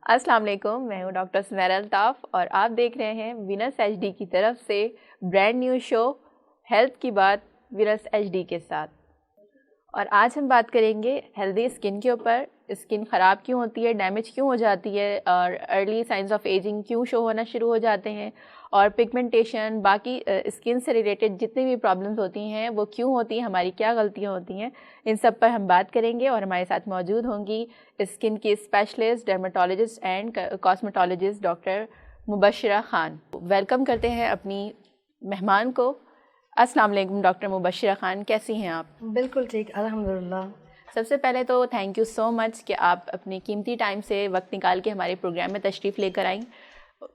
السلام علیکم، میں ہوں ڈاکٹر سمیرا الطاف اور آپ دیکھ رہے ہیں وینس ایچ ڈی کی طرف سے برانڈ نیو شو ہیلتھ کی بات وینس ایچ ڈی کے ساتھ. اور آج ہم بات کریں گے ہیلدی اسکن کے اوپر. اسکن خراب کیوں ہوتی ہے، ڈیمیج کیوں ہو جاتی ہے، اور ارلی سائنز آف ایجنگ کیوں شو ہونا شروع ہو جاتے ہیں، اور پگمنٹیشن باقی اسکن سے ریلیٹڈ جتنی بھی پرابلمس ہوتی ہیں وہ کیوں ہوتی ہیں، ہماری کیا غلطیاں ہوتی ہیں، ان سب پر ہم بات کریں گے. اور ہمارے ساتھ موجود ہوں گی اسکن کی specialist dermatologist and cosmetologist doctor Mubashra Khan. Welcome کرتے ہیں اپنی مہمان کو. السلام علیکم ڈاکٹر مبشرہ خان، کیسی ہیں آپ؟ بالکل ٹھیک، الحمدللہ. سب سے پہلے تو تھینک یو سو مچ کہ آپ اپنے قیمتی ٹائم سے وقت نکال کے ہمارے پروگرام میں تشریف لے کر آئیں.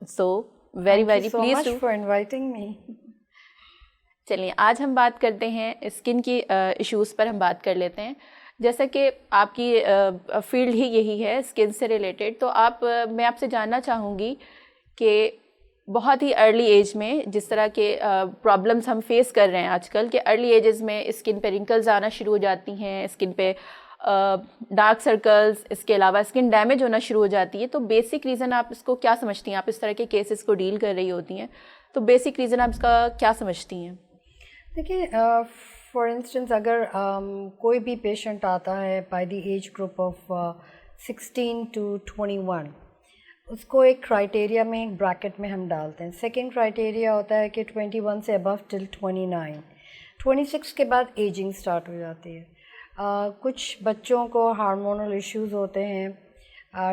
So very very please to for inviting me. چلیے آج ہم بات کرتے ہیں اسکن کی ایشوز پر ہم بات کر لیتے ہیں. جیسا کہ آپ کی فیلڈ ہی یہی ہے اسکن سے ریلیٹڈ، تو میں آپ سے جاننا چاہوں گی کہ بہت ہی ارلی ایج میں جس طرح کے پرابلمس ہم فیس کر رہے ہیں آج کل، کہ ارلی ایجز میں اسکن پہ رنکلز آنا شروع ہو جاتی ہیں، اسکن پہ ڈارک سرکلز، اس کے علاوہ اسکن ڈیمیج ہونا شروع ہو جاتی ہے. تو بیسک ریزن آپ اس کو کیا سمجھتی ہیں؟ آپ اس طرح کے کیسز کو ڈیل کر رہی ہوتی ہیں، تو بیسک ریزن آپ اس کا کیا سمجھتی ہیں؟ دیکھیے، فار انسٹنس اگر کوئی بھی پیشنٹ آتا ہے by the age group of 16 to 21، اس کو ایک کرائٹیریا میں ایک بریکٹ میں ہم ڈالتے ہیں. سیکنڈ کرائٹیریا ہوتا ہے کہ 21 سے ابو ٹل 29. 26 کے بعد ایجنگ سٹارٹ ہو جاتی ہے. کچھ بچوں کو ہارمونل ایشوز ہوتے ہیں،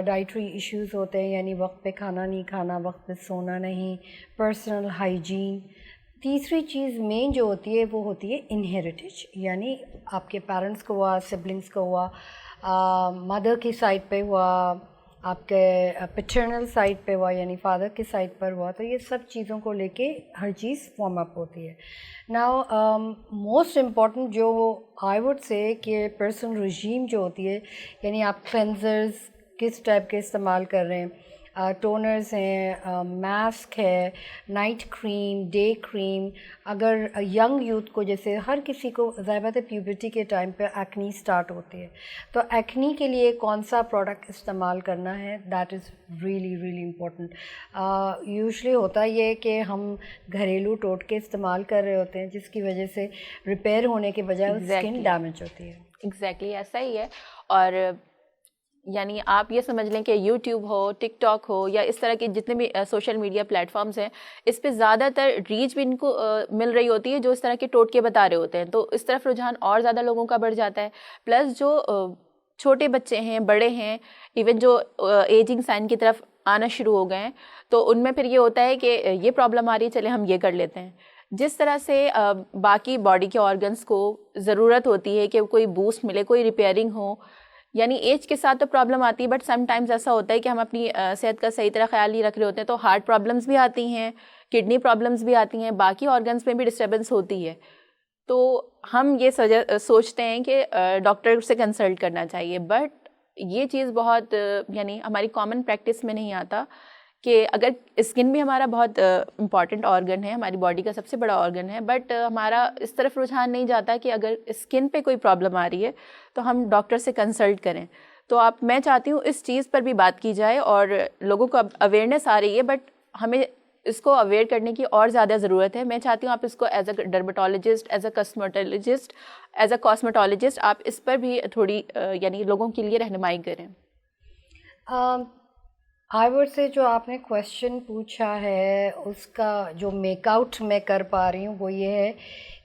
ڈائٹری ایشوز ہوتے ہیں، یعنی وقت پہ کھانا نہیں کھانا، وقت پہ سونا نہیں، پرسنل ہائیجین. تیسری چیز مین جو ہوتی ہے وہ ہوتی ہے انہیریٹیج، یعنی آپ کے پیرنٹس کو ہوا، سبلنگس کو ہوا، مدر کی سائڈ پہ ہوا، آپ کے پیٹرنل سائڈ پہ ہوا یعنی فادر کی سائڈ پر ہوا. تو یہ سب چیزوں کو لے کے ہر چیز فارم اپ ہوتی ہے. ناؤ موسٹ امپورٹنٹ جو آئی وڈ سے کہ پرسنل رجیم جو ہوتی ہے، یعنی آپ کلینزرز کس ٹائپ کے استعمال کر رہے ہیں، ٹونرز ہیں، ماسک ہے، نائٹ کریم، ڈے کریم. اگر ینگ یوتھ کو، جیسے ہر کسی کو ظاہر بات ہے پیوبرٹی کے ٹائم پہ ایکنی سٹارٹ ہوتی ہے، تو ایکنی کے لیے کون سا پروڈکٹ استعمال کرنا ہے، that is really really important. Usually ہوتا یہ کہ ہم گھریلو ٹوٹکے استعمال کر رہے ہوتے ہیں جس کی وجہ سے ریپیئر ہونے کے بجائے اسکن ڈیمیج ہوتی ہے. ایگزیکٹلی ایسا ہی ہے. اور یعنی آپ یہ سمجھ لیں کہ یوٹیوب ہو، ٹک ٹاک ہو، یا اس طرح کے جتنے بھی سوشل میڈیا پلیٹ فارمز ہیں، اس پہ زیادہ تر ریچ بھی ان کو مل رہی ہوتی ہے جو اس طرح کے ٹوٹکے بتا رہے ہوتے ہیں، تو اس طرف رجحان اور زیادہ لوگوں کا بڑھ جاتا ہے. پلس جو چھوٹے بچے ہیں، بڑے ہیں، ایون جو ایجنگ سائن کی طرف آنا شروع ہو گئے ہیں، تو ان میں پھر یہ ہوتا ہے کہ یہ پرابلم آ رہی ہے، چلے ہم یہ کر لیتے ہیں. جس طرح سے باقی باڈی کے آرگنس کو ضرورت ہوتی ہے کہ کوئی بوسٹ ملے، کوئی ریپیئرنگ ہو، یعنی ایج کے ساتھ تو پرابلم آتی ہے، بٹ سم ٹائمز ایسا ہوتا ہے کہ ہم اپنی صحت کا صحیح طرح خیال نہیں رکھ رہے ہوتے ہیں، تو ہارٹ پرابلمس بھی آتی ہیں، کڈنی پرابلمس بھی آتی ہیں، باقی آرگنس میں بھی ڈسٹربنس ہوتی ہے. تو ہم یہ سوچتے ہیں کہ ڈاکٹر سے کنسلٹ کرنا چاہیے، بٹ یہ چیز بہت یعنی ہماری کامن پریکٹس میں نہیں آتا کہ اگر اسکن بھی ہمارا بہت امپورٹنٹ آرگن ہے، ہماری باڈی کا سب سے بڑا آرگن ہے، بٹ ہمارا اس طرف رجحان نہیں جاتا کہ اگر اسکن پہ کوئی پرابلم آ رہی ہے تو ہم ڈاکٹر سے کنسلٹ کریں. تو میں چاہتی ہوں اس چیز پر بھی بات کی جائے، اور لوگوں کو اب اویئرنیس آ رہی ہے، بٹ ہمیں اس کو اویئر کرنے کی اور زیادہ ضرورت ہے. میں چاہتی ہوں آپ اس کو as a dermatologist, as a cosmetologist, as a cosmetologist آپ اس پر بھی تھوڑی یعنی لوگوں کے لیے رہنمائی کریں. آئی وڈ سے جو آپ نے کویشچن پوچھا ہے اس کا جو میک آؤٹ میں کر پا رہی ہوں وہ یہ ہے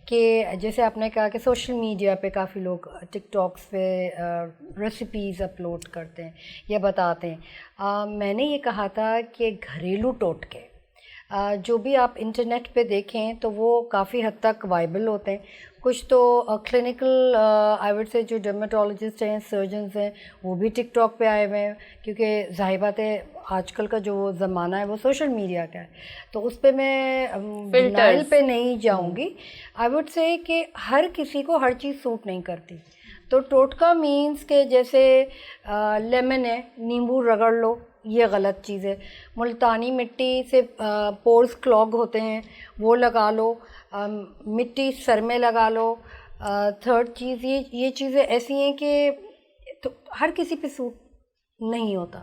کہ جیسے آپ نے کہا کہ سوشل میڈیا پہ کافی لوگ ٹک ٹاکس پہ ریسیپیز اپلوڈ کرتے ہیں یا بتاتے ہیں. میں نے یہ کہا تھا کہ گھریلو ٹوٹکے جو بھی آپ انٹرنیٹ پہ دیکھیں تو وہ کافی حد تک وائبل ہوتے ہیں. کچھ تو کلینکل آئی وڈ سے جو ڈرمیٹولوجسٹ ہیں، سرجنز ہیں، وہ بھی ٹک ٹاک پہ آئے ہوئے ہیں، کیونکہ ظاہر بات ہے آج کل کا جو زمانہ ہے وہ سوشل میڈیا کا ہے، تو اس پہ میں ڈینائل پہ نہیں جاؤں گی. آئی وڈ سے کہ ہر کسی کو ہر چیز سوٹ نہیں کرتی. تو ٹوٹکا مینس کہ جیسے لیمن ہے، نیمبو رگڑ لو، یہ غلط چیز ہے. ملتانی مٹی سے پورز کلاگ ہوتے ہیں، وہ لگا لو. مٹی سر میں لگا لو. تھرڈ چیز یہ چیزیں ایسی ہیں کہ تو ہر کسی پہ سوٹ نہیں ہوتا.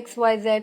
XYZ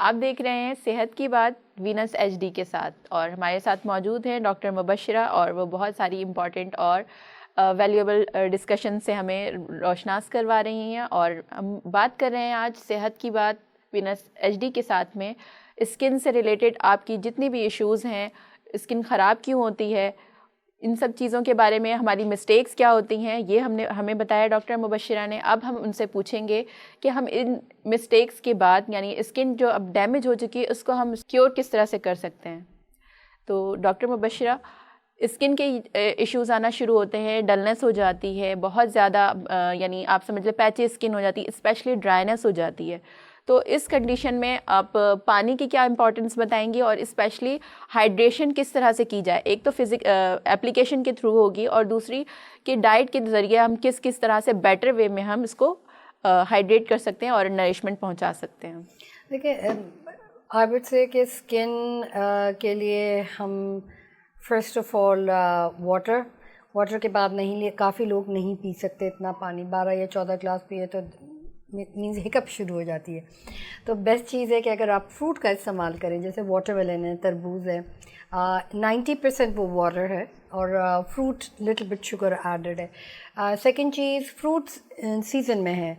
آپ دیکھ رہے ہیں صحت کی بات وینس ایچ ڈی کے ساتھ, اور ہمارے ساتھ موجود ہیں ڈاکٹر مبشرہ, اور وہ بہت ساری امپورٹنٹ اور ویلیوبل ڈسکشن سے ہمیں روشناس کروا رہی ہیں. اور ہم بات کر رہے ہیں آج صحت کی بات وینس ایچ ڈی کے ساتھ میں اسکن سے ریلیٹڈ آپ کی جتنی بھی ایشوز ہیں, اسکن خراب کیوں ہوتی ہے, ان سب چیزوں کے بارے میں, ہماری مسٹیکس کیا ہوتی ہیں, یہ ہمیں بتایا ڈاکٹر مبشرہ نے. اب ہم ان سے پوچھیں گے کہ ہم ان مسٹیکس کے بعد, یعنی اسکن جو اب ڈیمیج ہو چکی ہے, اس کو ہم کیور کس طرح سے کر سکتے ہیں. تو ڈاکٹر مبشرہ, اسکن کے ایشوز آنا شروع ہوتے ہیں, ڈلنس ہو جاتی ہے بہت زیادہ, یعنی آپ سمجھ لیں پیچی اسکن ہو جاتی ہے, اسپیشلی ڈرائنس ہو جاتی ہے. تو اس کنڈیشن میں آپ پانی کی کیا امپورٹنس بتائیں گی, اور اسپیشلی ہائیڈریشن کس طرح سے کی جائے؟ ایک تو اپلیکیشن کے تھرو ہوگی, اور دوسری کہ ڈائٹ کے ذریعے ہم کس طرح سے بیٹر وے میں ہم اس کو ہائیڈریٹ کر سکتے ہیں اور نرشمنٹ پہنچا سکتے ہیں. دیکھیں, آئی وڈ سے کہ اسکن کے لیے ہم فرسٹ آف آل واٹر کے بعد نہیں کافی لوگ نہیں پی سکتے اتنا پانی, 12 یا 14 گلاس پیے تو مینز ہکپ شروع ہو جاتی ہے. تو بیسٹ چیز ہے کہ اگر آپ فروٹ کا استعمال کریں, جیسے واٹر میلن ہے, تربوز ہے, 90% وہ واٹر ہے, اور fruit little bit sugar added ہے. سیکنڈ چیز, فروٹس سیزن میں ہے,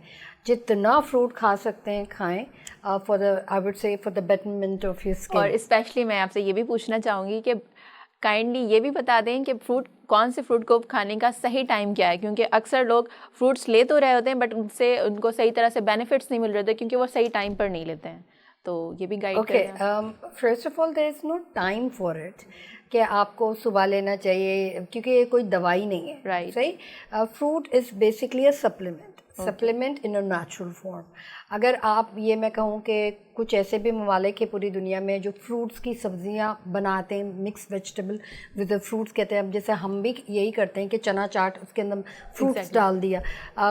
جتنا فروٹ کھا سکتے ہیں کھائیں, for the I would say for the betterment of your skin. اور اسپیشلی میں آپ سے یہ بھی پوچھنا چاہوں گی کہ کائنڈلی یہ بھی بتا دیں کہ کون سے فروٹ کو کھانے کا صحیح ٹائم کیا ہے, کیونکہ اکثر لوگ فروٹس لے تو رہے ہوتے ہیں بٹ ان کو صحیح طرح سے بینیفٹس نہیں مل رہے ہوتے کیونکہ وہ صحیح ٹائم پر نہیں لیتے ہیں. تو یہ بھی گائیڈ کریں. Okay, first of all there is no time for it کہ آپ کو صبح لینا چاہیے, کیونکہ یہ کوئی دوائی نہیں ہے. رائٹ, صحیح. Fruit is basically a supplement in a natural form. اگر آپ یہ میں کہوں کہ کچھ ایسے بھی ممالک ہیں پوری دنیا میں جو فروٹس کی سبزیاں بناتے ہیں, مکس ویجیٹیبل ود فروٹس کہتے ہیں, جیسے ہم بھی یہی کرتے ہیں کہ چنا چاٹ اس کے اندر فروٹس ڈال دیا.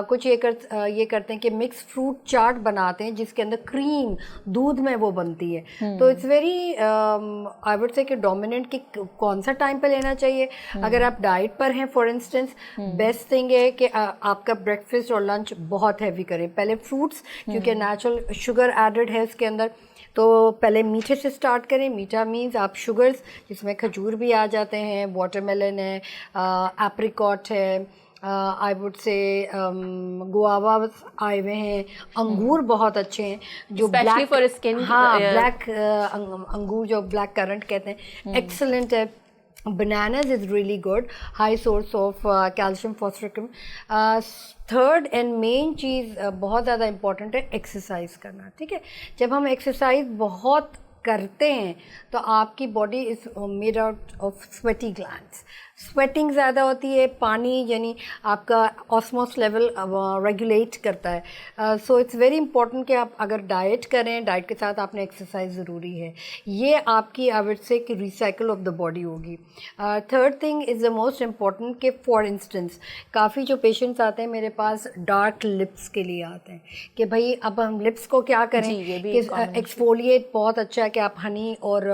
کچھ یہ کرتے ہیں کہ مکس فروٹ چاٹ بناتے ہیں جس کے اندر کریم دودھ میں وہ بنتی ہے. تو it's very I would say کہ ڈومیننٹ کہ کون سا ٹائم پہ لینا چاہیے. اگر آپ ڈائٹ پر ہیں فار انسٹنس, بیسٹ تھنگ ہے کہ آپ کا بریکفسٹ اور لنچ بہت ہیوی کریں. پہلے فروٹس, کیونکہ نیچرل شوگر ایڈڈ ہے اس کے اندر, تو پہلے میٹھے سے سٹارٹ کریں. میٹھا مینز آپ شوگرز جس میں کھجور بھی آ جاتے ہیں, واٹر میلن ہے, ایپریکاٹ ہے, آئی وڈ سے گوآواز آئے ہوئے ہیں, انگور بہت اچھے ہیں جو اسپیشلی فار اسکن. ہاں, بلیک انگور جو بلیک کرنٹ کہتے ہیں, ایکسلنٹ ہے. Bananas is really good, high source of calcium phosphorus. Third and main چیز بہت زیادہ امپورٹنٹ ہے ایکسرسائز کرنا. ٹھیک ہے, جب ہم ایکسرسائز بہت کرتے ہیں تو آپ کی body is made out of sweaty glands. Sweating زیادہ ہوتی ہے, پانی یعنی آپ کا آسموس لیول ریگولیٹ کرتا ہے. سو اٹس ویری امپورٹنٹ کہ آپ اگر ڈائٹ کریں, ڈائٹ کے ساتھ آپ نے ایکسرسائز ضروری ہے. یہ آپ کی آئی وڈ سے کہ ریسائیکل آف دا باڈی ہوگی. Third thing is the most important کہ فار انسٹنس کافی جو پیشنٹس آتے ہیں میرے پاس ڈارک لپس کے لیے آتے ہیں کہ بھائی اب ہم لپس کو کیا کریں, کہ ایکسفولیٹ بہت اچھا ہے کہ آپ ہنی اور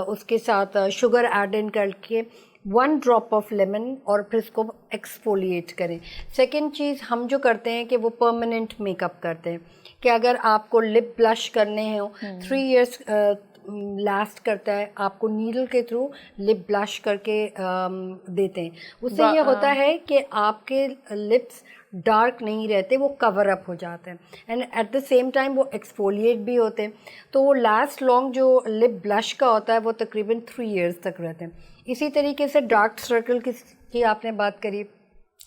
اس کے ساتھ شوگر ایڈ ان کر کے 1 ڈراپ آف لیمن اور پھر اس کو ایکسفولیٹ کریں. سیکنڈ چیز ہم جو کرتے ہیں کہ وہ پرماننٹ میک اپ کرتے ہیں کہ اگر آپ کو لپ بلش کرنے ہوں 3 ایئرس لاسٹ کرتا ہے, آپ کو نیڈل کے تھرو لپ بلش کر کے دیتے ہیں. اس سے یہ ہوتا ہے کہ آپ کے لپس ڈارک نہیں رہتے, وہ کور اپ ہو جاتے ہیں, and at the same time وہ ایکسفولیٹ بھی ہوتے ہیں. تو وہ لاسٹ لانگ جو لپ بلش کا ہوتا ہے وہ تقریباً 3 ایئرس تک رہتے ہیں. اسی طریقے سے ڈارک سرکل کی آپ نے بات کری,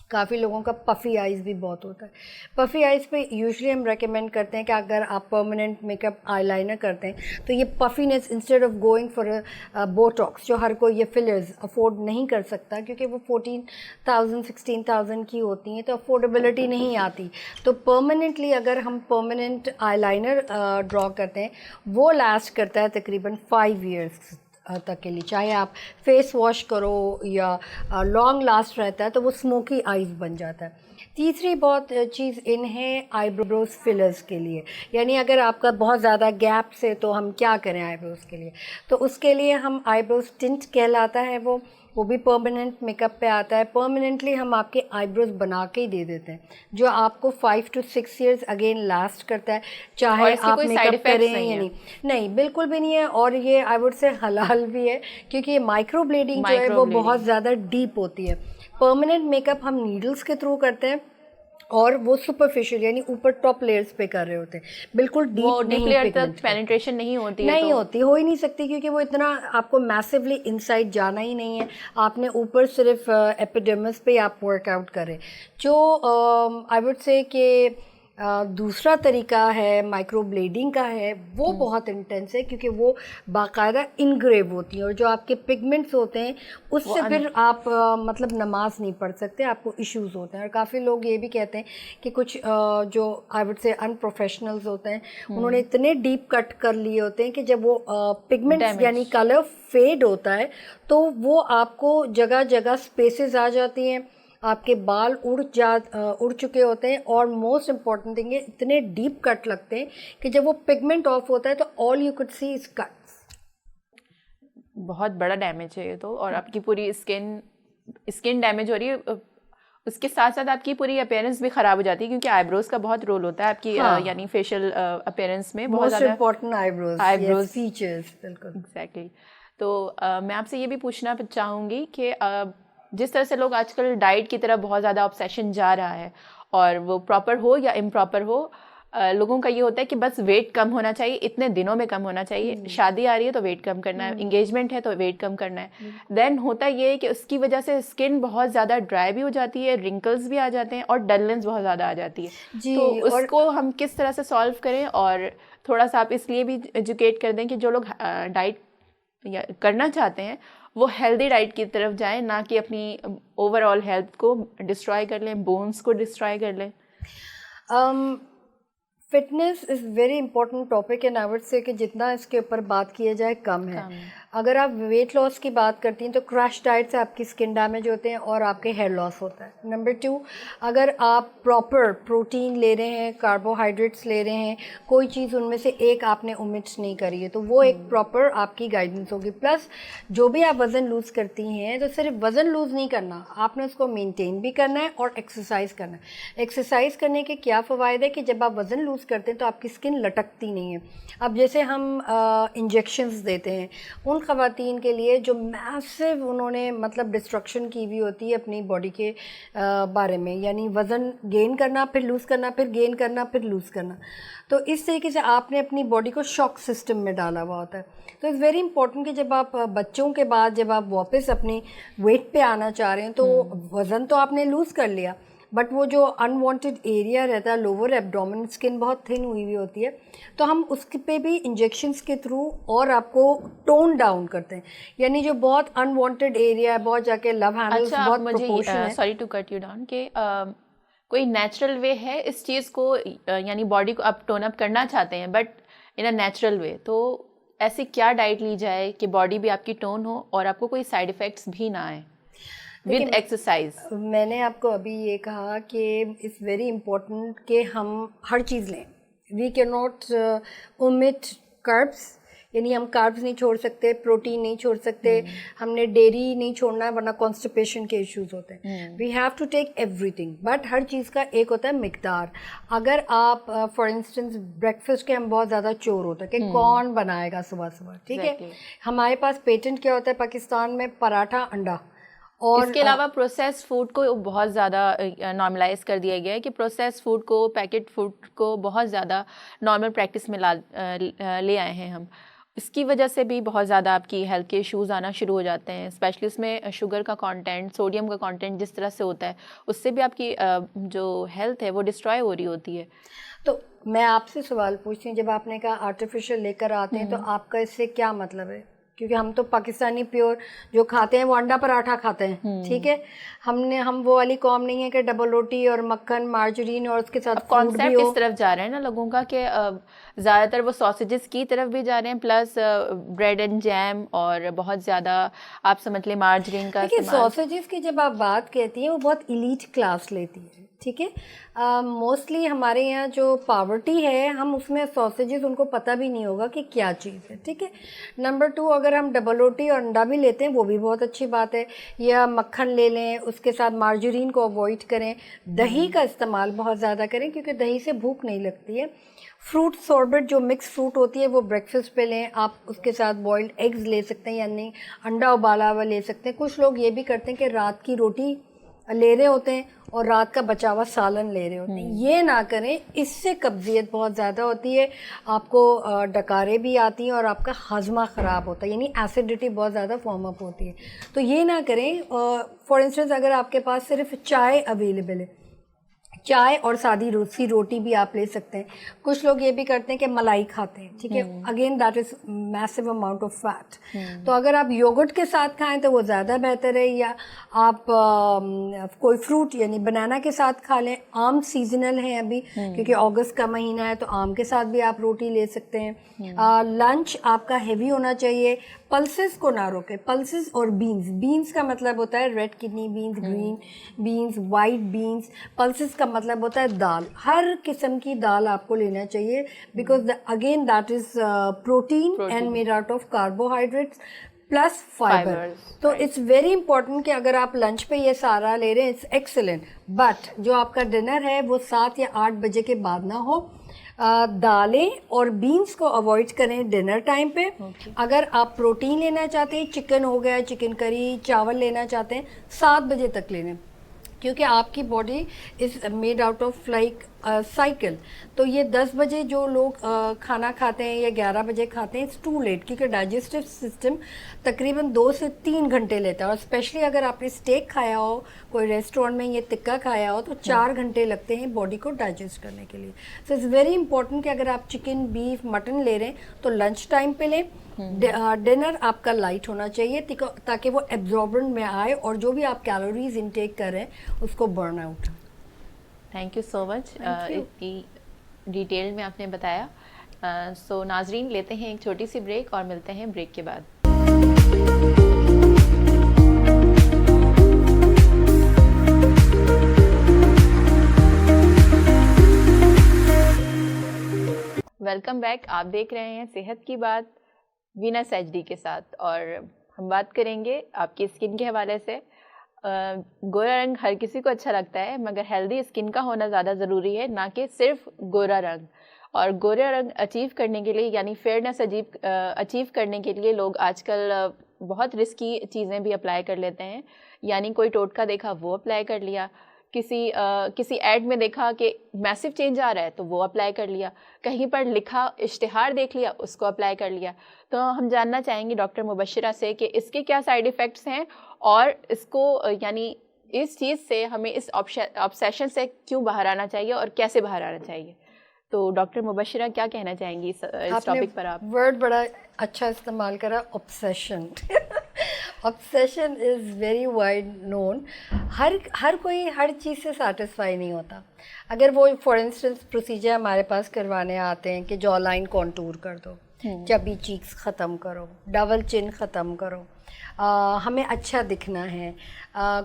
کافی لوگوں کا پفی آئیز بھی بہت ہوتا ہے. پفی آئیز پہ یوزلی ہم ریکمینڈ کرتے ہیں کہ اگر آپ پرماننٹ میک اپ آئی لائنر کرتے ہیں تو یہ پفینس instead of going for Botox, جو ہر کوئی یہ فلرز افورڈ نہیں کر سکتا کیونکہ وہ 14,000 16,000 کی ہوتی ہیں تو افورڈیبلٹی نہیں آتی. تو پرماننٹلی اگر ہم پرماننٹ آئی لائنر ڈرا کرتے ہیں وہ لاسٹ کرتا ہے تقریباً 5 ایئرس تک کے لیے, چاہے آپ فیس واش کرو یا لانگ لاسٹ رہتا ہے تو وہ اسموکی آئیز بن جاتا ہے. تیسری بہت چیز ان ہے آئی بروز فلرز کے لیے, یعنی اگر آپ کا بہت زیادہ گیپس ہے تو ہم کیا کریں آئی بروز کے لیے, تو اس کے لیے ہم آئی بروز ٹنٹ کہلاتا ہے وہ وہ بھی پرماننٹ میک اپ پہ آتا ہے. پرماننٹلی ہم آپ کے آئی بروز بنا کے ہی دے دیتے ہیں جو آپ کو 5 to 6 years اگین لاسٹ کرتا ہے, چاہے آپ میک اپ کریں یا نہیں. بالکل بھی نہیں ہے, اور یہ آئی ووڈ سے حلال بھی ہے کیونکہ یہ مائکرو بلیڈنگ جو ہے وہ بہت زیادہ ڈیپ ہوتی ہے. پرماننٹ میک اپ ہم نیڈلس کے تھرو کرتے ہیں اور وہ سپرفیشل یعنی اوپر ٹاپ لیئرس پہ کر رہے ہوتے ہیں, بالکل ڈیپ نہیں, پینیٹریشن نہیں ہوتی ہو ہی نہیں سکتی کیونکہ وہ اتنا آپ کو میسولی انسائڈ جانا ہی نہیں ہے. آپ نے اوپر صرف ایپیڈرمس پہ آپ ورک آؤٹ کریں. جو آئی وڈ سے کہ دوسرا طریقہ ہے مائکرو بلیڈنگ کا ہے, وہ بہت انٹینس ہے کیونکہ وہ باقاعدہ انگریو ہوتی ہیں, اور جو آپ کے پگمنٹس ہوتے ہیں اس سے پھر آپ مطلب نماز نہیں پڑھ سکتے, آپ کو ایشوز ہوتے ہیں. اور کافی لوگ یہ بھی کہتے ہیں کہ کچھ جو I would say in professionals ہوتے ہیں انہوں نے اتنے ڈیپ کٹ کر لیے ہوتے ہیں کہ جب وہ پگمنٹس یعنی کلر فیڈ ہوتا ہے تو وہ آپ کو جگہ جگہ اسپیسز آ جاتی ہیں, آپ کے بال اڑ چکے ہوتے ہیں, اور موسٹ امپورٹنٹ تھنگ ہے اتنے ڈیپ کٹ لگتے ہیں کہ جب وہ پگمنٹ آف ہوتا ہے تو all you could C is kits. بہت بڑا ڈیمیج ہے یہ تو, اور آپ کی پوری اسکن ڈیمیج ہو رہی ہے, اس کے ساتھ ساتھ آپ کی پوری اپیرنس بھی خراب ہو جاتی ہے کیونکہ آئی بروز کا بہت رول ہوتا ہے آپ کی یعنی فیشیل اپیرنس میں بہت زیادہ امپورٹنٹ آئی بروز فیچرز. بالکل ایگزیکٹلی. تو میں آپ سے یہ بھی پوچھنا چاہوں گی کہ جس طرح سے لوگ آج کل ڈائٹ کی طرف بہت زیادہ آبسیشن جا رہا ہے, اور وہ پراپر ہو یا امپراپر ہو, لوگوں کا یہ ہوتا ہے کہ بس ویٹ کم ہونا چاہیے, اتنے دنوں میں کم ہونا چاہیے, شادی آ رہی ہے تو ویٹ کم کرنا ہے, انگیجمنٹ ہے تو ویٹ کم کرنا ہے. دین ہوتا یہ ہے کہ اس کی وجہ سے اسکن بہت زیادہ ڈرائی بھی ہو جاتی ہے, رنکلز بھی آ جاتے ہیں, اور ڈلنس بہت زیادہ آ جاتی ہے. تو اس کو ہم کس طرح سے سالو کریں, اور تھوڑا سا آپ اس لیے بھی ایجوکیٹ کر دیں کہ جو لوگ ڈائٹ کرنا چاہتے ہیں وہ ہیلدی ڈائٹ کی طرف جائیں, نہ کہ اپنی اوور آل ہیلتھ کو ڈسٹرائے کر لیں, بونس کو ڈسٹرائے کر لیں. Fitness is very important topic, and I would say کہ جتنا اس کے اوپر بات کیا جائے کم ہے. اگر آپ ویٹ لاس کی بات کرتی ہیں تو کریش ڈائٹ سے آپ کی اسکن ڈیمیج ہوتے ہیں اور آپ کے ہیئر لاس ہوتا ہے. نمبر 2, اگر آپ پراپر پروٹین لے رہے ہیں, کاربوہائیڈریٹس لے رہے ہیں, کوئی چیز ان میں سے ایک آپ نے اومٹ نہیں کری ہے, تو وہ ایک پراپر آپ کی گائیڈنس ہوگی. پلس جو بھی آپ وزن لوز کرتی ہیں تو صرف وزن لوز نہیں کرنا, آپ نے اس کو مینٹین بھی کرنا ہے اور ایکسرسائز کرنا ہے. ایکسرسائز کرنے کے کیا فوائد ہے کہ جب آپ وزن لوز کرتے ہیں تو آپ کی اسکن لٹکتی نہیں ہے. اب جیسے ہم انجیکشنز دیتے ہیں ان خواتین کے لیے جو میسو انہوں نے مطلب ڈسٹرکشن کی ہوئی ہوتی ہے اپنی باڈی کے بارے میں, یعنی وزن گین کرنا پھر لوز کرنا پھر گین کرنا پھر لوز کرنا, تو اس طریقے سے آپ نے اپنی باڈی کو شاک سسٹم میں ڈالا ہوا ہوتا ہے. تو اٹس ویری امپورٹنٹ کہ جب آپ بچوں کے بعد جب آپ واپس اپنی ویٹ پہ آنا چاہ رہے ہیں تو وزن تو آپ نے لوز کر لیا, بٹ وہ جو انوانٹیڈ ایریا رہتا ہے لوور ایبڈومن, اسکن بہت تھن ہوئی ہوئی ہوتی ہے, تو ہم اس پہ بھی انجیکشنس کے تھرو اور آپ کو ٹون ڈاؤن کرتے ہیں. یعنی جو بہت انوانٹیڈ ایریا ہے, بہت جا کے لو ہینڈلس بہت پروپورشن ہے. Sorry to cut you down, کہ کوئی نیچرل وے ہے اس چیز کو, یعنی باڈی کو آپ ٹون اپ کرنا چاہتے ہیں but in a natural way, تو ایسی کیا ڈائٹ لی جائے کہ باڈی بھی آپ کی ٹون ہو اور آپ کو کوئی سائڈ افیکٹس بھی نہ آئیں ود ایکسرسائز؟ میں نے آپ کو ابھی یہ کہا کہ اٹس ویری امپورٹنٹ کہ ہم ہر چیز لیں. We can not omit carbs, یعنی ہم کاربس نہیں چھوڑ سکتے, پروٹین نہیں چھوڑ سکتے, ہم نے ڈیری نہیں چھوڑنا ہے ورنہ کانسٹیپیشن کے ایشوز ہوتے ہیں. We have to take everything, but ہر چیز کا ایک ہوتا ہے مقدار. اگر آپ فار انسٹنس بریکفاسٹ کے ہم بہت زیادہ چور ہوتا ہے کہ کون بنائے گا صبح صبح, ٹھیک ہے, ہمارے پاس پیٹنٹ کیا ہوتا ہے پاکستان میں, پراٹھا انڈا. اور اس کے علاوہ پروسیس فوڈ کو بہت زیادہ نارملائز کر دیا گیا ہے کہ پروسیس فوڈ کو, پیکٹ فوڈ کو بہت زیادہ نارمل پریکٹس میں لے آئے ہیں ہم. اس کی وجہ سے بھی بہت زیادہ آپ کی ہیلتھ کے ایشوز آنا شروع ہو جاتے ہیں, اسپیشلی اس میں شوگر کا کانٹینٹ, سوڈیم کا کانٹینٹ جس طرح سے ہوتا ہے اس سے بھی آپ کی جو ہیلتھ ہے وہ ڈسٹرائے ہو رہی ہوتی ہے. تو میں آپ سے سوال پوچھتی ہوں, جب آپ نے کہا آرٹیفیشیل لے کر آتے ہیں تو آپ کا اس سے کیا مطلب ہے؟ کیونکہ ہم تو پاکستانی پیور جو کھاتے ہیں وہ انڈا پراٹھا کھاتے ہیں, ٹھیک ہے, ہم وہ والی قوم نہیں ہے کہ ڈبل روٹی اور مکھن مارجرین اور اس کے ساتھ کانسیپٹ اس طرف جا رہے ہیں نا لوگوں کا کہ زیادہ تر وہ ساسیجز کی طرف بھی جا رہے ہیں, پلس بریڈ اینڈ جیم, اور بہت زیادہ آپ سمجھ لیں مارجرین کا. ساسیجز کی جب آپ بات کہتی ہیں وہ بہت ایلیٹ کلاس لیتی ہے, ٹھیک ہے. موسٹلی ہمارے یہاں جو پاورٹی ہے ہم اس میں سوسیجز ان کو پتہ بھی نہیں ہوگا کہ کیا چیز ہے. ٹھیک ہے. نمبر 2 اگر ہم ڈبل روٹی اور انڈا بھی لیتے ہیں وہ بھی بہت اچھی بات ہے, یا مکھن لے لیں, اس کے ساتھ مارجرین کو اوائڈ کریں. دہی کا استعمال بہت زیادہ کریں کیونکہ دہی سے بھوک نہیں لگتی ہے. فروٹ سوربٹ جو مکس فروٹ ہوتی ہے وہ بریکفسٹ پہ لیں. آپ اس کے ساتھ بوائلڈ ایگز لے سکتے ہیں, یعنی انڈا ابالا ہوا لے سکتے ہیں. کچھ لوگ یہ بھی کرتے ہیں کہ رات کی روٹی لے رہے ہوتے ہیں اور رات کا بچا ہوا سالن لے رہے ہوتے ہیں. یہ نہ کریں, اس سے قبضیت بہت زیادہ ہوتی ہے, آپ کو ڈکاریں بھی آتی ہیں اور آپ کا ہاضمہ خراب ہوتا ہے, یعنی ایسیڈیٹی بہت زیادہ فارم اپ ہوتی ہے. تو یہ نہ کریں. فار انسٹنس اگر آپ کے پاس صرف چائے اویلیبل ہے, چائے اور سادی روٹی بھی آپ لے سکتے ہیں. کچھ لوگ یہ بھی کرتے ہیں کہ ملائی کھاتے ہیں. ٹھیک ہے. Again that is massive amount of fat. تو اگر آپ یوگرٹ کے ساتھ کھائیں تو وہ زیادہ بہتر ہے, یا آپ کوئی فروٹ یعنی بنانا کے ساتھ کھا لیں. آم سیزنل ہیں ابھی کیونکہ اگست کا مہینہ ہے, تو آم کے ساتھ بھی آپ روٹی لے سکتے ہیں. لنچ آپ کا ہیوی ہونا چاہیے. پلسز کو نہ روکیں. پلسز اور بینس کا مطلب ہوتا ہے ریڈ کڈنی بینس, گرین بینس, وائٹ بینس. پلسز کا مطلب ہوتا ہے دال. ہر قسم کی دال آپ کو لینا چاہیے, because again that is protein and made out of carbohydrates plus fibre. تو اٹس ویری امپورٹنٹ کہ اگر آپ لنچ پہ یہ سارا لے رہے ہیں اٹس ایکسلنٹ, بٹ جو آپ کا ڈنر ہے وہ 7 یا 8 بجے کے بعد نہ ہو. دالیں اور بینس کو اوائڈ کریں ڈنر ٹائم پہ. اگر آپ پروٹین لینا چاہتے ہیں, چکن ہو گیا, چکن کری, چاول لینا چاہتے ہیں, 7 بجے تک لے لیں, کیونکہ آپ کی body is made out of like cycle. تو یہ 10 بجے جو لوگ کھانا کھاتے ہیں یا 11 بجے کھاتے ہیں, اٹس ٹو لیٹ, کیونکہ ڈائجسٹو سسٹم تقریباً 2 سے 3 گھنٹے لیتا ہے. اور اسپیشلی اگر آپ نے اسٹیک کھایا ہو کوئی ریسٹورینٹ میں, یہ ٹکا کھایا ہو, تو 4 گھنٹے لگتے ہیں باڈی کو ڈائجسٹ کرنے کے لیے. سو اٹس ویری امپورٹنٹ کہ اگر آپ چکن, بیف, مٹن لے رہے ہیں تو لنچ ٹائم پہ لیں. ڈنر آپ کا لائٹ ہونا چاہیے تاکہ وہ ایبزاربنٹ میں آئے اور جو بھی آپ کیلوریز انٹیک کر رہے ہیں اس کو burn out. Thank you so much, اتنی ڈیٹیل میں آپ نے بتایا. سو ناظرین لیتے ہیں ایک چھوٹی سی بریک اور ملتے ہیں بریک کے بعد. Welcome back. آپ دیکھ رہے ہیں صحت کی بات وینس ایچ ڈی کے ساتھ, اور ہم بات کریں گے آپ کی اسکن کے حوالے سے. گورا رنگ ہر کسی کو اچھا لگتا ہے, مگر ہیلدی اسکن کا ہونا زیادہ ضروری ہے, نہ کہ صرف گورا رنگ. اور گورا رنگ اچیو کرنے کے لیے, یعنی فیئرنیس اچیو کرنے کے لیے لوگ آج کل بہت رسکی چیزیں بھی اپلائی کر لیتے ہیں. یعنی کوئی ٹوٹکا دیکھا وہ اپلائی کر لیا, کسی ایڈ میں دیکھا کہ میسو چینج آ رہا ہے تو وہ اپلائی کر لیا, کہیں پر لکھا اشتہار دیکھ لیا اس کو اپلائی کر لیا. تو ہم جاننا چاہیں گے ڈاکٹر مبشرہ سے کہ اس کے کیا سائیڈ ایفیکٹس ہیں, اور اس کو یعنی اس چیز سے ہمیں اس آبسیشن سے کیوں باہر آنا چاہیے اور کیسے باہر آنا چاہیے. تو ڈاکٹر مبشرہ کیا کہنا چاہیں گی اس ٹاپک پر؟ آپ ورڈ بڑا اچھا استعمال کرا, obsession. Obsession is very wide known. ہر کوئی ہر چیز سے سیٹسفائی نہیں ہوتا. اگر وہ فار انسٹنس پروسیجر ہمارے پاس کروانے آتے ہیں کہ جو لائن کانٹور کر دو, چبی چیکس ختم کرو, ڈبل چن ختم کرو, ہمیں اچھا دکھنا ہے,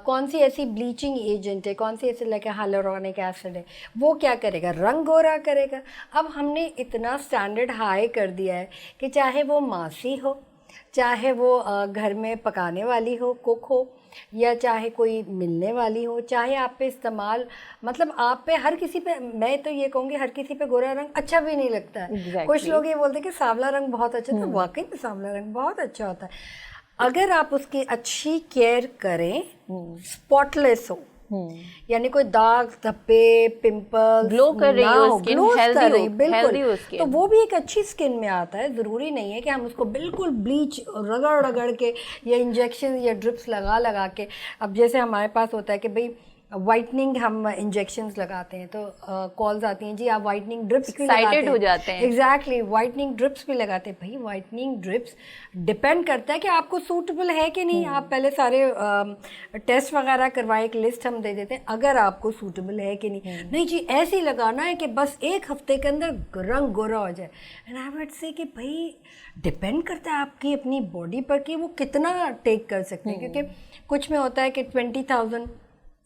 کون سی ایسی بلیچنگ ایجنٹ ہے, کون سی ایسی لائک ہیلورونک ایسڈ ہے, وہ کیا کرے گا, رنگ گورا کرے گا. اب ہم نے اتنا اسٹینڈرڈ ہائی کر دیا ہے کہ چاہے وہ ماسی ہو, چاہے وہ گھر میں پکانے والی ہو, کوک ہو, یا چاہے کوئی ملنے والی ہو, چاہے آپ پہ استعمال, مطلب آپ پہ ہر کسی پہ, میں تو یہ کہوں گی ہر کسی پہ گورا رنگ اچھا بھی نہیں لگتا ہے. کچھ لوگ یہ بولتے ہیں کہ سانولا رنگ بہت اچھا تھا, واقعی میں سانولا رنگ بہت اچھا ہوتا ہے اگر آپ اس کی اچھی کیئر کریں, اسپاٹ لیس ہو, یعنی کوئی داغ دھبے پمپل گلو کر رہی ہو, بالکل, تو وہ بھی ایک اچھی اسکن میں آتا ہے. ضروری نہیں ہے کہ ہم اس کو بالکل بلیچ رگڑ کے یا انجیکشن یا ڈرپس لگا کے. اب جیسے ہمارے پاس ہوتا ہے کہ بھئی وائٹننگ ہم انجیکشنز لگاتے ہیں تو کالز آتی ہیں جی آپ وائٹننگ ڈرپس بھی ایکسائٹیڈ ہو جاتے ہیں. ایگزیکٹلی, وائٹننگ ڈرپس بھی لگاتے ہیں. بھائی وائٹننگ ڈرپس ڈپینڈ کرتا ہے کہ آپ کو سوٹیبل ہے کہ نہیں. آپ پہلے سارے ٹیسٹ وغیرہ کروائے, ایک لسٹ ہم دے دیتے ہیں, اگر آپ کو سوٹیبل ہے کہ نہیں جی ایسے ہی لگانا ہے کہ بس 1 ہفتے کے اندر رنگ گورا ہو جائے. اینڈ آئی وڈ سے کہ بھائی ڈپینڈ کرتا ہے آپ کی اپنی باڈی پر کہ وہ کتنا ٹیک کر سکتے ہیں, کیونکہ کچھ میں ہوتا ہے کہ 20,000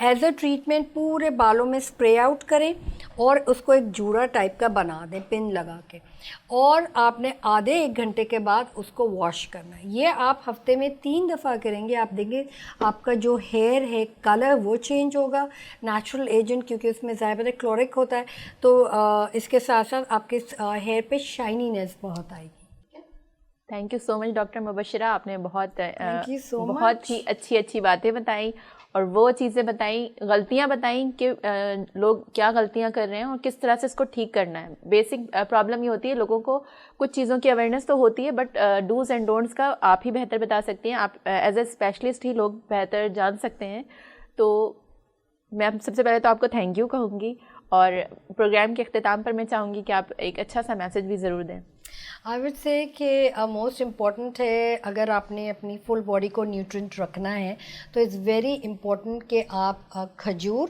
ایز اے ٹریٹمنٹ پورے بالوں میں اسپرے آؤٹ کریں اور اس کو ایک جوڑا ٹائپ کا بنا دیں پن لگا کے, اور آپ نے آدھے 1 گھنٹے کے بعد اس کو واش کرنا ہے. یہ آپ ہفتے میں 3 دفعہ کریں گے, آپ دیکھیں آپ کا جو ہیئر ہے کلر وہ چینج ہوگا, نیچرل ایجنٹ کیونکہ اس میں زیادہ کلورک ہوتا ہے, تو اس کے ساتھ ساتھ آپ کے ہیئر پہ شائنینس بہت آئے گی. Thank you so much doctor Mubashira, آپ نے بہت بہت ہی اچھی باتیں بتائیں, اور وہ چیزیں بتائیں, غلطیاں بتائیں کہ لوگ کیا غلطیاں کر رہے ہیں اور کس طرح سے اس کو ٹھیک کرنا ہے. بیسک پرابلم یہ ہوتی ہے, لوگوں کو کچھ چیزوں کی اویئرنیس تو ہوتی ہے, بٹ ڈوز اینڈ ڈونٹس کا آپ ہی بہتر بتا سکتے ہیں, آپ ایز اے اسپیشلسٹ ہی لوگ بہتر جان سکتے ہیں. تو میں سب سے پہلے تو آپ کو تھینک یو کہوں گی, اور پروگرام کے اختتام پر میں چاہوں گی کہ آپ ایک اچھا سا میسج بھی ضرور دیں. آئی وڈ سے کہ موسٹ امپورٹنٹ ہے, اگر آپ نے اپنی فل باڈی کو نیوٹرینٹ رکھنا ہے تو اٹس ویری امپورٹنٹ کہ آپ کھجور,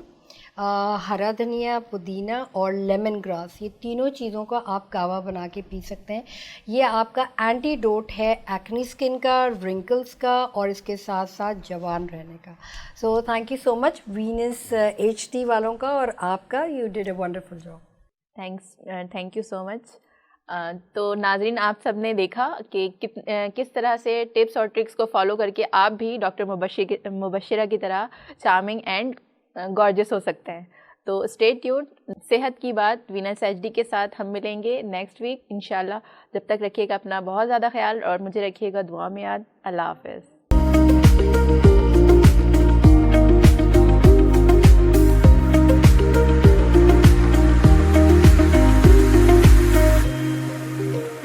ہرا دھنیا, پودینہ اور لیمن گراس, یہ تینوں چیزوں کا آپ کہوا بنا کے پی سکتے ہیں. یہ آپ کا اینٹی ڈوٹ ہے ایکنی اسکن کا, رنکلس کا, اور اس کے ساتھ ساتھ جوان رہنے کا. So thank you so much Venus H D والوں کا اور آپ کا, you did a wonderful job. Thank you so much. تو ناظرین, آپ سب نے دیکھا کہ کس طرح سے ٹپس اور ٹرکس کو فالو کر کے آپ بھی ڈاکٹر مبشرہ کی طرح چارمنگ اینڈ گارجس ہو سکتے ہیں. تو اسٹے ٹیونڈ, صحت کی بات وینس ایچ ڈی کے ساتھ ہم ملیں گے نیکسٹ ویک انشاءاللہ. جب تک رکھیے گا اپنا بہت زیادہ خیال, اور مجھے رکھیے گا دعا میں یاد. اللہ حافظ.